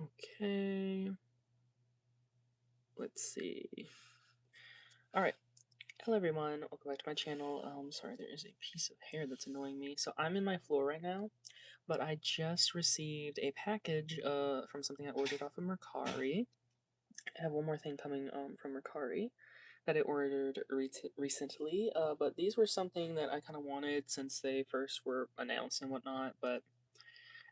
Okay. Let's see. Alright. Hello everyone, welcome back to my channel. Sorry, there is a piece of hair that's annoying me. So I'm in my floor right now, but I just received a package from something I ordered off of Mercari. I have one more thing coming from Mercari that I ordered recently, but these were something that I kind of wanted since they first were announced and whatnot, but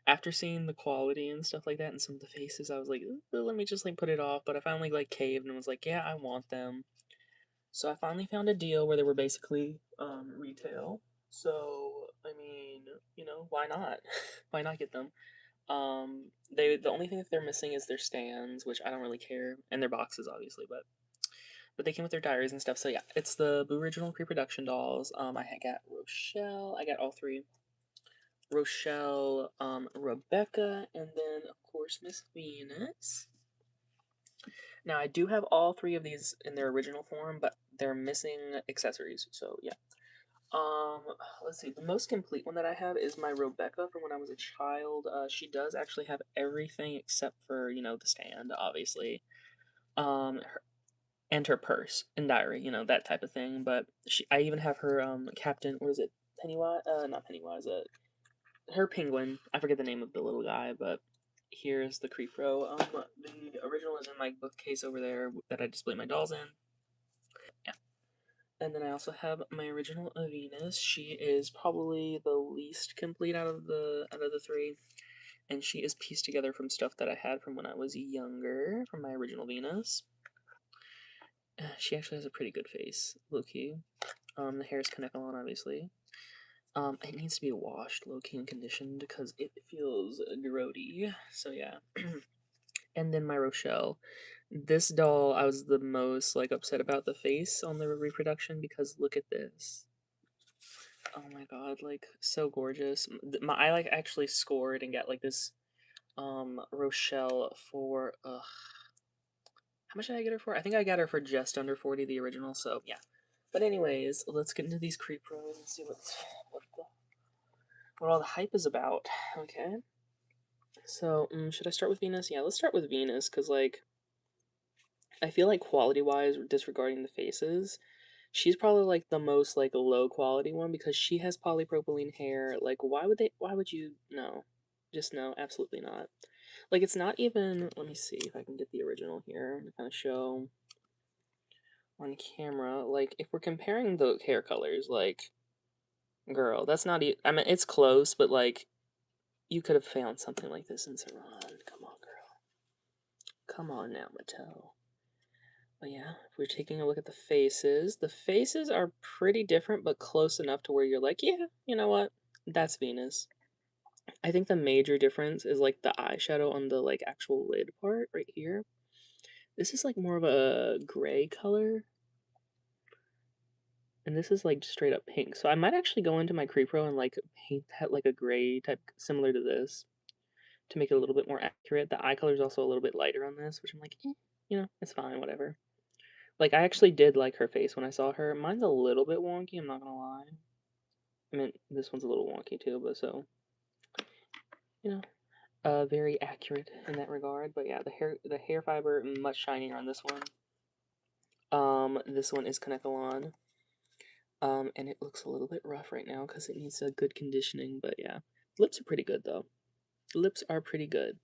after seeing the quality and stuff like that and some of the faces, I was like, let me just like put it off, but I finally like caved and was like, yeah, I want them. So I finally found a deal where they were basically retail. So I mean, why not? Why not get them? The only thing that they're missing is their stands, which I don't really care, and their boxes obviously, but they came with their diaries and stuff. So yeah, it's the Boo Original Pre-Production dolls. I got Rochelle. I got all three. Rochelle, Rebecca, and then of course Miss Venus. Now I do have all three of these in their original form, but they're missing accessories. So yeah. Um, let's see. The most complete one that I have is my Rebecca from when I was a child. She does actually have everything except for the stand, obviously. Her, and her purse and diary, that type of thing. But I even have her Captain. What is it? Pennywise? Not Pennywise. Her penguin. I forget the name of the little guy, but here's the creepro. The original is in my bookcase over there that I display my dolls in. Yeah. And then I also have my original Venus. She is probably the least complete out of the three, and she is pieced together from stuff that I had from when I was younger, from my original Venus. She actually has a pretty good face, low key. The hair is Kanekalon, obviously. It needs to be washed, low key, and conditioned because it feels grody. So yeah. And then my Rochelle. This doll, I was the most like upset about the face on the reproduction because look at this. Oh my god, like so gorgeous. I like actually scored and got like this Rochelle for how much did I get her for? I think I got her for just under 40 the original, so yeah. But anyways, let's get into these creep pros and see what all the hype is about. Okay. So, should I start with Venus? Yeah, let's start with Venus cuz like I feel like quality-wise disregarding the faces, she's probably like the most like low quality one because she has polypropylene hair. Like why would you no? Just no, absolutely not. Like it's not even let me see if I can get the original here to kind of show on camera. Like if we're comparing the hair colors, like girl, that's not I mean it's close, but like you could have found something like this in Saran. Come on, girl. Come on now, Mattel. But yeah, if we're taking a look at the faces are pretty different, but close enough to where you're like, yeah, you know what? That's Venus. I think the major difference is like the eyeshadow on the like actual lid part right here. This is like more of a gray color, and this is like straight up pink. So I might actually go into my Creepro and like paint that like a gray type similar to this to make it a little bit more accurate. The eye color is also a little bit lighter on this, which I'm like, it's fine, whatever. Like, I actually did like her face when I saw her. Mine's a little bit wonky, I'm not gonna lie. I mean, this one's a little wonky too, but so, you know, very accurate in that regard. But yeah, the hair fiber much shinier on this one. This one is Kanekalon. And it looks a little bit rough right now because it needs a good conditioning. But yeah, lips are pretty good though. Lips are pretty good.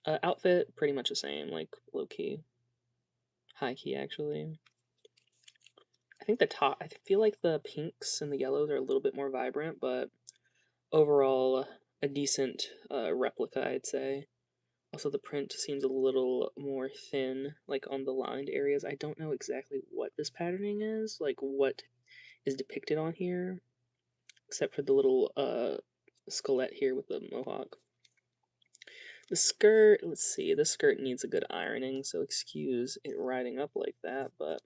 Outfit pretty much the same, like low key, high key actually. I think the top. I feel like the pinks and the yellows are a little bit more vibrant, but overall a decent replica, I'd say. Also, the print seems a little more thin, like on the lined areas. I don't know exactly what this patterning is, like what is depicted on here, except for the little skelet here with the mohawk. The skirt, let's see, the skirt needs a good ironing, so excuse it riding up like that, but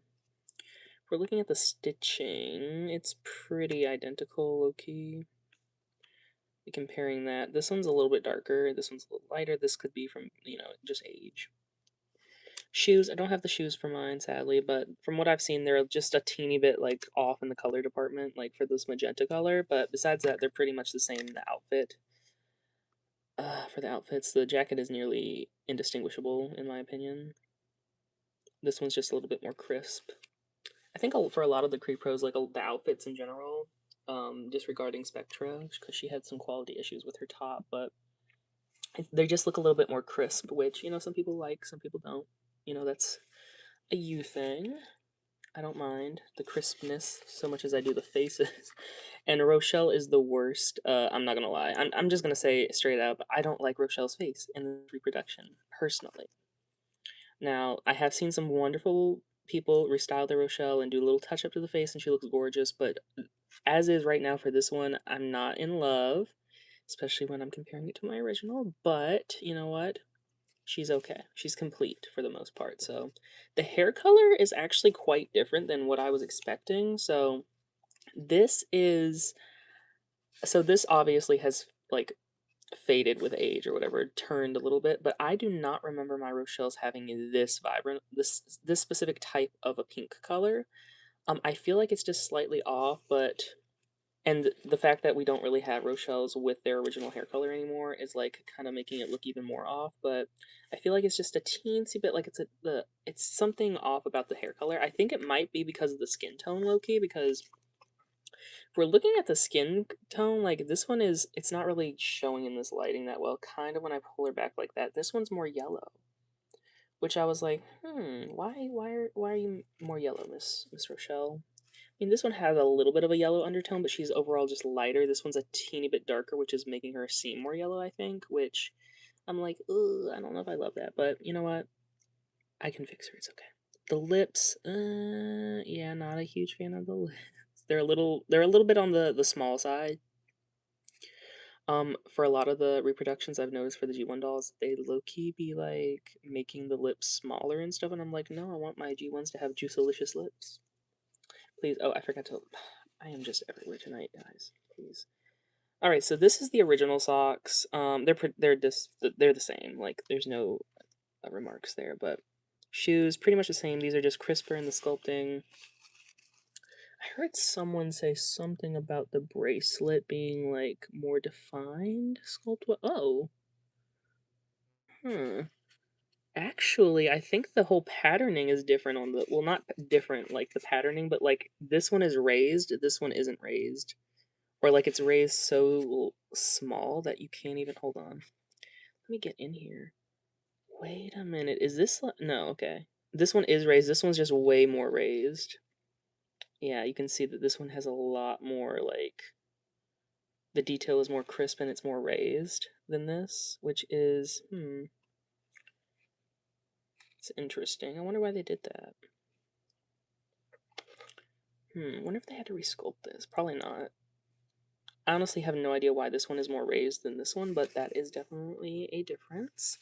if we're looking at the stitching, it's pretty identical, low-key. Comparing that, this one's a little bit darker, this one's a little lighter, this could be from, just age. Shoes, I don't have the shoes for mine, sadly, but from what I've seen, they're just a teeny bit, like, off in the color department, like, for this magenta color, but besides that, they're pretty much the same in the outfit. For the outfits, the jacket is nearly indistinguishable in my opinion. This one's just a little bit more crisp. I think for a lot of the creepros, like the outfits in general, disregarding Spectra, because she had some quality issues with her top, but they just look a little bit more crisp, which, some people like, some people don't. That's a you thing. I don't mind the crispness so much as I do the faces. And Rochelle is the worst. I'm not gonna lie. I'm just gonna say straight up, I don't like Rochelle's face in the reproduction, personally. Now, I have seen some wonderful people restyle their Rochelle and do a little touch up to the face, and she looks gorgeous, but as is right now for this one, I'm not in love, especially when I'm comparing it to my original. But you know what? She's okay. She's complete for the most part. So the hair color is actually quite different than what I was expecting. This is this obviously has like faded with age or whatever, turned a little bit, but I do not remember my Rochelle's having this vibrant, this specific type of a pink color. I feel like it's just slightly off, but and the fact that we don't really have Rochelle's with their original hair color anymore is like kind of making it look even more off. But I feel like it's just a teensy bit like it's something off about the hair color. I think it might be because of the skin tone, low key, because if we're looking at the skin tone, like this one it's not really showing in this lighting that well. Kind of when I pull her back like that, this one's more yellow, which I was like, why are you more yellow, Miss Rochelle? I mean, this one has a little bit of a yellow undertone, but she's overall just lighter. This one's a teeny bit darker, which is making her seem more yellow, I think, which I'm like, ugh, I don't know if I love that, but you know what? I can fix her. It's okay. The lips, yeah, not a huge fan of the lips. They're a little bit on the small side. For a lot of the reproductions I've noticed for the G1 dolls, they low-key be like making the lips smaller and stuff, and I'm like, no, I want my G1s to have juicelicious lips. Please. Oh, I forgot to. I am just everywhere tonight, guys. Please. All right, so this is the original socks. They're the same. Like there's no remarks there, but shoes pretty much the same. These are just crisper in the sculpting. I heard someone say something about the bracelet being like more defined sculpt. Oh, hmm. Actually, I think the whole patterning is different on the, well, not different like the patterning, but like this one is raised, this one isn't raised. Or like it's raised so small that you can't even, hold on. Let me get in here. Wait a minute. Is this, no, okay. This one is raised. This one's just way more raised. Yeah, you can see that this one has a lot more like, the detail is more crisp and it's more raised than this, which is, it's interesting. I wonder why they did that. Wonder if they had to resculpt this. Probably not. I honestly have no idea why this one is more raised than this one, but that is definitely a difference.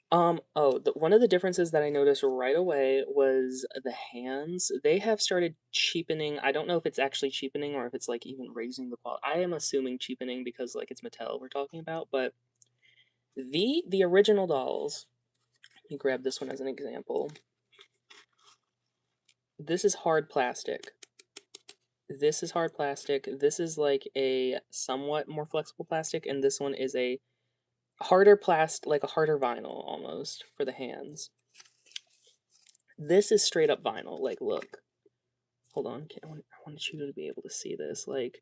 One of the differences that I noticed right away was the hands. They have started cheapening. I don't know if it's actually cheapening or if it's like even raising the quality. I am assuming cheapening because like it's Mattel we're talking about, but the original dolls, let me grab this one as an example. This is hard plastic. This is hard plastic. This is like a somewhat more flexible plastic, and this one is a harder plastic, like a harder vinyl almost for the hands. This is straight up vinyl. Like, look. Hold on. I want you to be able to see this. Like,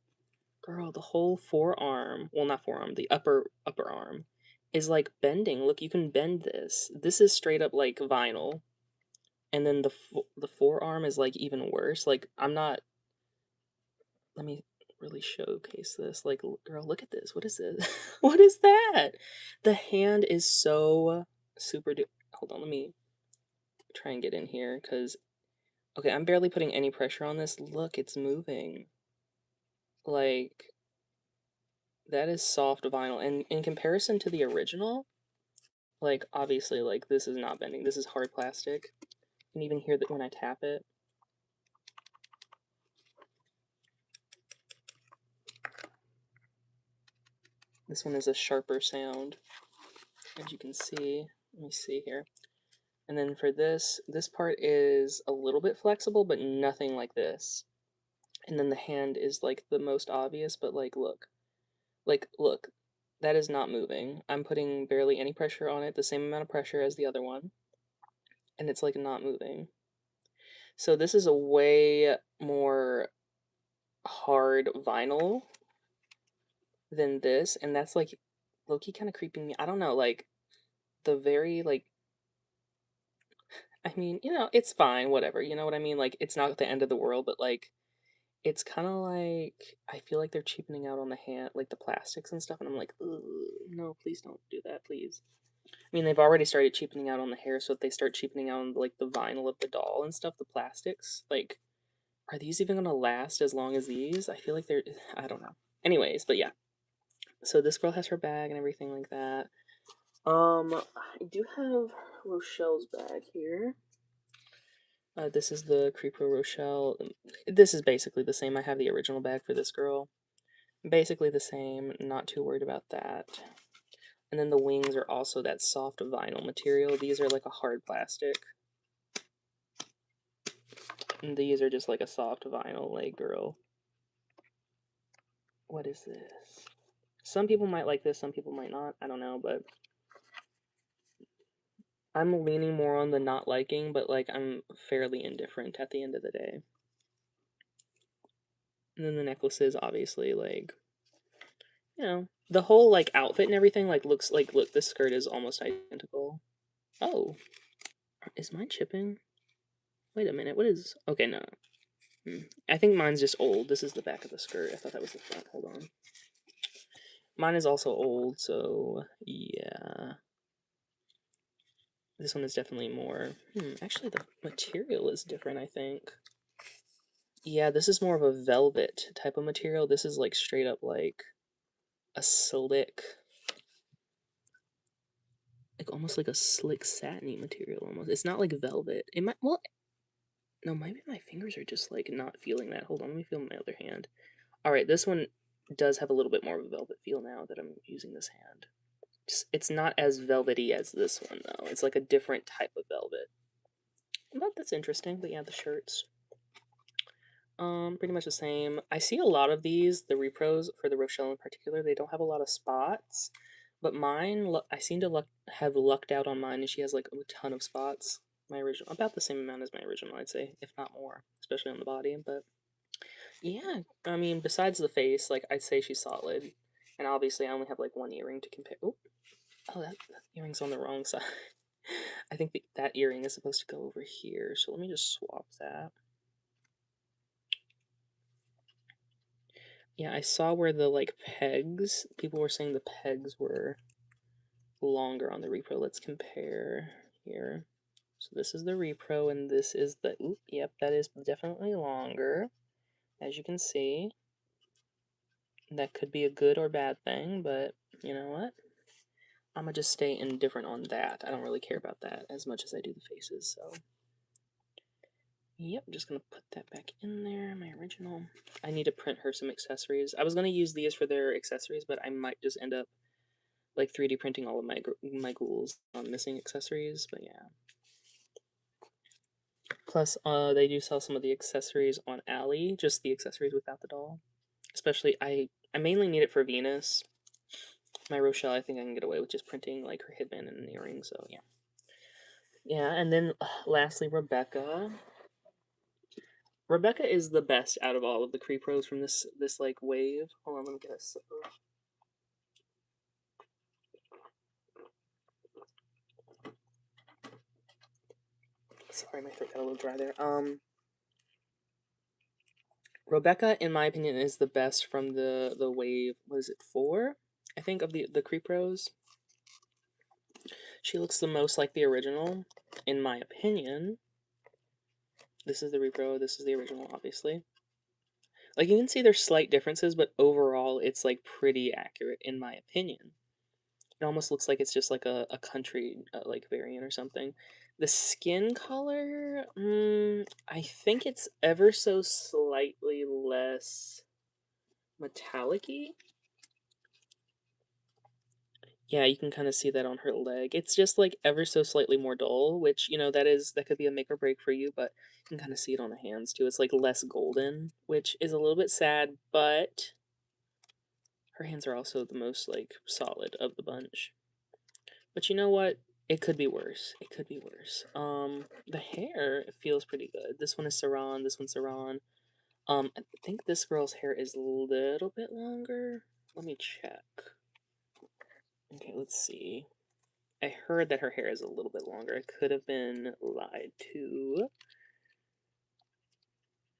girl, the whole forearm, well, not forearm, the upper arm is like bending. Look, you can bend this. This is straight up like vinyl. And then the forearm is like even worse. Like, I'm not, let me really showcase this. Like, girl, look at this. What is this? What is that? The hand is so super hold on, let me try and get in here because okay, I'm barely putting any pressure on this. Look, it's moving. Like, that is soft vinyl. And in comparison to the original, like, obviously, like, this is not bending. This is hard plastic. You can even hear that when I tap it. This one is a sharper sound, as you can see. Let me see here. And then for this part is a little bit flexible, but nothing like this. And then the hand is, like, the most obvious, but, like, look. Like, look. That is not moving. I'm putting barely any pressure on it, the same amount of pressure as the other one, and it's like not moving. So this is a way more hard vinyl than this, and that's like low-key kind of creeping me. I don't know, like the very like I mean, it's fine, whatever. You know what I mean? Like it's not the end of the world, but like it's kind of like I feel like they're cheapening out on the hand, like the plastics and stuff, and I'm like, ugh, no, please don't do that, please. I mean, they've already started cheapening out on the hair, so if they start cheapening out on like the vinyl of the doll and stuff, the plastics, like, are these even gonna last as long as these? I feel like they're, I don't know. Anyways, but yeah. So this girl has her bag and everything like that. I do have Rochelle's bag here. This is the creepro Rochelle. This is basically the same. I have the original bag for this girl. Basically the same. Not too worried about that. And then the wings are also that soft vinyl material. These are like a hard plastic. And these are just like a soft vinyl leg girl. What is this? Some people might like this, some people might not. I don't know, but I'm leaning more on the not liking, but like I'm fairly indifferent at the end of the day. And then the necklaces, obviously, like, the whole like outfit and everything like looks like, look, this skirt is almost identical. Oh, is mine chipping? Wait a minute, what is, okay, no. I think mine's just old. This is the back of the skirt. I thought that was the front. Hold on. Mine is also old, so yeah. This one is definitely more... actually, the material is different, I think. Yeah, this is more of a velvet type of material. This is, like, straight up, like, a slick... Like, almost like a slick satiny material, almost. It's not, like, velvet. It might... Well, no, maybe my fingers are just, like, not feeling that. Hold on, let me feel my other hand. Alright, this one does have a little bit more of a velvet feel now that I'm using this hand. It's not as velvety as this one, though. It's like a different type of velvet. But that's interesting. But yeah, the shirts. Pretty much the same. I see a lot of these, the repros, for the Rochelle in particular, they don't have a lot of spots. But mine, I seem to have lucked out on mine, and she has like a ton of spots. My original, about the same amount as my original, I'd say, if not more, especially on the body. But yeah, I mean, besides the face, like, I'd say she's solid. And obviously, I only have like one earring to compare. Oh, that earring's on the wrong side. I think that earring is supposed to go over here, so let me just swap that. Yeah, I saw where the, like, pegs, people were saying the pegs were longer on the repro. Let's compare here. So this is the repro, and this is the, yep, that is definitely longer, as you can see. That could be a good or bad thing, but you know what? I'm gonna just stay indifferent on that. I don't really care about that as much as I do the faces, so. Yep, I'm just gonna put that back in there, my original. I need to print her some accessories. I was gonna use these for their accessories, but I might just end up like 3D printing all of my ghouls on missing accessories, but yeah. Plus, they do sell some of the accessories on Ally, just the accessories without the doll. Especially, I mainly need it for Venus. My Rochelle, I think I can get away with just printing like her headband and an earring, so yeah. Yeah, and then lastly, Rebecca. Rebecca is the best out of all of the creepros from this like wave. Hold on, let me get a sipper. Sorry, my throat got a little dry there. Rebecca, in my opinion, is the best from the wave. What is it, 4? I think of the creepros. She looks the most like the original, in my opinion. This is the repro. This is the original, obviously. Like, you can see there's slight differences, but overall, it's like pretty accurate, in my opinion. It almost looks like it's just like a country like variant or something. The skin color, I think it's ever so slightly less metallic-y. Yeah, you can kind of see that on her leg. It's just like ever so slightly more dull, which, that could be a make or break for you, but you can kind of see it on the hands too. It's like less golden, which is a little bit sad, but Her hands are also the most like solid of the bunch. But you know what? It could be worse. It could be worse. The hair feels pretty good. This one is Saran. This one's Saran. I think this girl's hair is a little bit longer. Let me check. Okay, let's see. I heard that her hair is a little bit longer. I could have been lied to.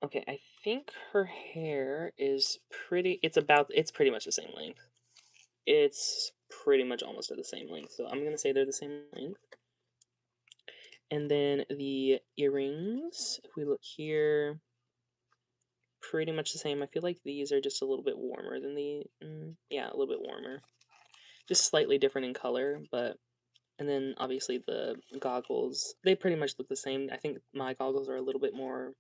Okay, I think her hair is it's pretty much the same length. It's pretty much almost at the same length. So I'm gonna say they're the same length. And then the earrings, if we look here, pretty much the same. I feel like these are just a little bit warmer than yeah, a little bit warmer. Just slightly different in color, but, and then obviously the goggles, they pretty much look the same. I think my goggles are a little bit more,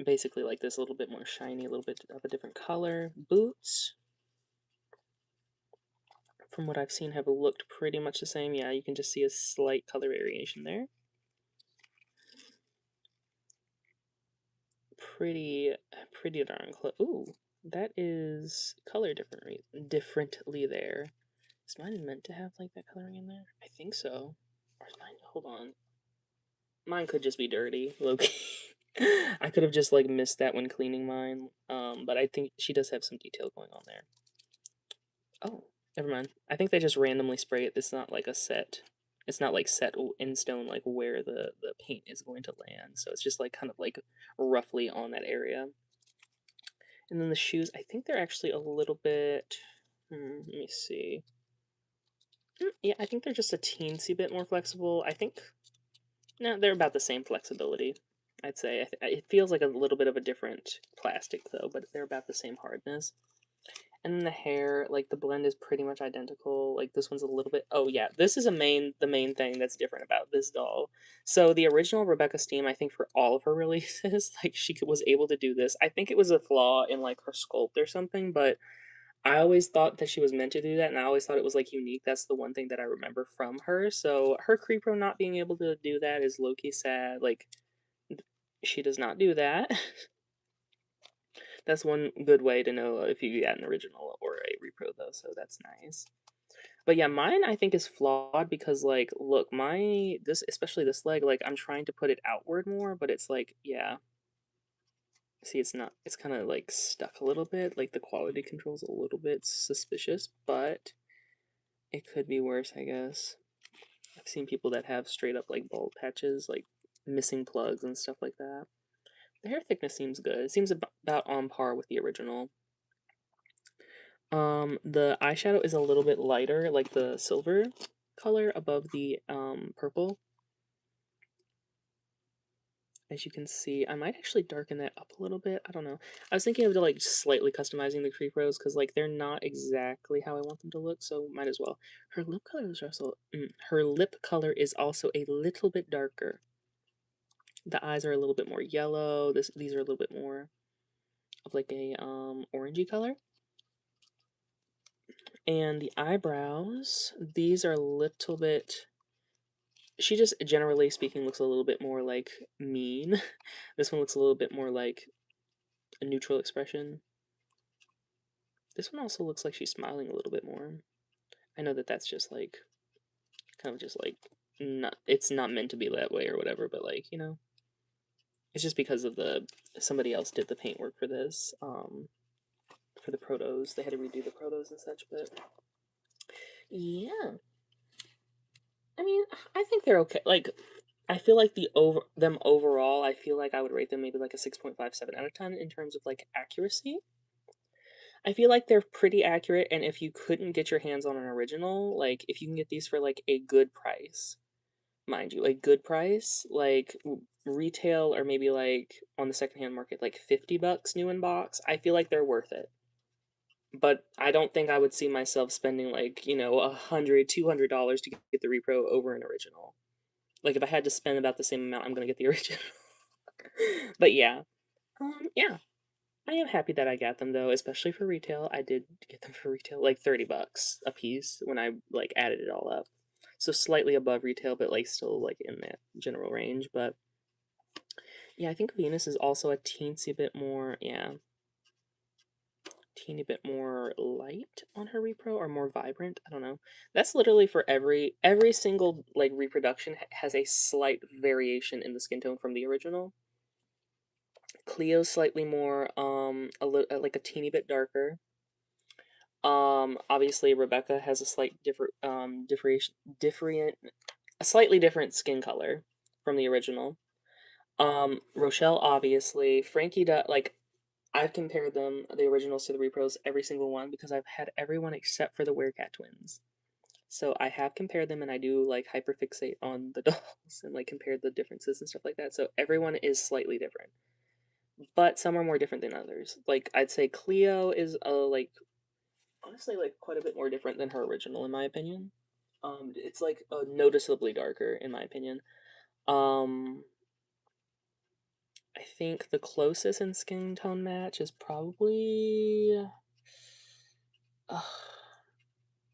basically like this, a little bit more shiny, a little bit of a different color. Boots, from what I've seen, have looked pretty much the same. Yeah, you can just see a slight color variation there. Pretty, pretty darn close. Ooh, that is color differently there. Is mine meant to have like that coloring in there? I think so. Or is mine? Hold on. Mine could just be dirty, Loki. I could have just like missed that when cleaning mine. But I think she does have some detail going on there. Oh, never mind. I think they just randomly spray it. It's not like a set. It's not like set in stone like where the paint is going to land. So it's just like kind of like roughly on that area. And then the shoes, I think they're actually a little bit. Let me see. Yeah, I think they're just a teensy bit more flexible. I think, no, they're about the same flexibility, I'd say. It feels like a little bit of a different plastic, though, but they're about the same hardness. And then the hair, like, the blend is pretty much identical. Like, this one's a little bit... Oh, yeah, this is the main thing that's different about this doll. So, the original Rebecca Steam, I think for all of her releases, like, was able to do this. I think it was a flaw in, like, her sculpt or something, but I always thought that she was meant to do that, and I always thought it was, like, unique. That's the one thing that I remember from her. So her creepro not being able to do that is low-key sad. Like, she does not do that. That's one good way to know if you got an original or a repro, though, so that's nice. But yeah, mine I think is flawed because, like, look, especially this leg, like, I'm trying to put it outward more, but it's like, yeah. See, it's kind of, like, stuck a little bit. Like, the quality control's a little bit suspicious, but it could be worse, I guess. I've seen people that have straight up like bald patches, like missing plugs and stuff like that. The hair thickness seems good. It seems about on par with the original. The eyeshadow is a little bit lighter, like the silver color above the purple. As you can see, I might actually darken that up a little bit. I don't know. I was thinking of like slightly customizing the creep rose because like they're not exactly how I want them to look, so might as well. Her lip color is also her lip color is also a little bit darker. The eyes are a little bit more yellow. These are a little bit more of like a orangey color. And the eyebrows, these are a little bit, she just generally speaking looks a little bit more like mean. This one looks a little bit more like a neutral expression. This one also looks like she's smiling a little bit more. I know that that's just like kind of just like not, it's not meant to be that way or whatever, but like, you know, it's just because of somebody else did the paint work for this. For the protos. They had to redo the protos and such, but yeah. I mean, I think they're okay. Like, I feel like them overall, I feel like I would rate them maybe like a 6.57 out of 10 in terms of like accuracy. I feel like they're pretty accurate, and if you couldn't get your hands on an original, like if you can get these for like a good price, mind you, a good price, like retail or maybe like on the secondhand market, like $50 new in box, I feel like they're worth it. But I don't think I would see myself spending like, you know, $100, $200 to get the repro over an original. Like if I had to spend about the same amount, I'm gonna get the original. But yeah, yeah, I am happy that I got them though, especially for retail. I did get them for retail, like $30 a piece when I like added it all up. So slightly above retail, but like still like in that general range. But yeah, I think Venus is also a teensy bit more, yeah, teeny bit more light on her repro or more vibrant. I don't know. That's literally for every single like reproduction has a slight variation in the skin tone from the original. Cleo's slightly more a little like a teeny bit darker. Obviously Rebecca has a slight different a slightly different skin color from the original. Rochelle obviously, Frankie like I've compared them, the originals to the repros, every single one, because I've had everyone except for the Werecat twins. So I have compared them and I do like hyperfixate on the dolls and like compare the differences and stuff like that. So everyone is slightly different. But some are more different than others. Like I'd say Cleo is like honestly like quite a bit more different than her original in my opinion. It's like noticeably darker in my opinion. Um I think the closest in skin tone match is probably uh,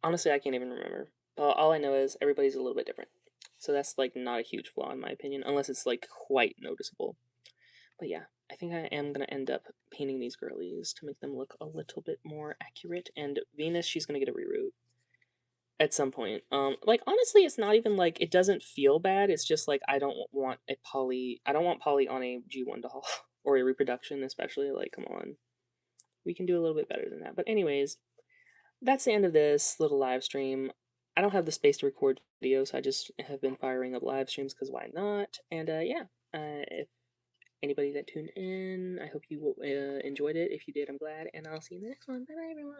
honestly, I can't even remember. All I know is everybody's a little bit different. So that's like not a huge flaw in my opinion, unless it's like quite noticeable. But yeah, I think I am gonna end up painting these girlies to make them look a little bit more accurate. And Venus, she's gonna get a reroot at some point. Like honestly, it's not even like it doesn't feel bad. It's just like I don't want a poly. I don't want poly on a G1 doll or a reproduction, especially. Like, come on, we can do a little bit better than that. But anyways, that's the end of this little live stream. I don't have the space to record videos, so I just have been firing up live streams because why not? And yeah, if anybody that tuned in, I hope you enjoyed it. If you did, I'm glad, and I'll see you in the next one. Bye bye, everyone.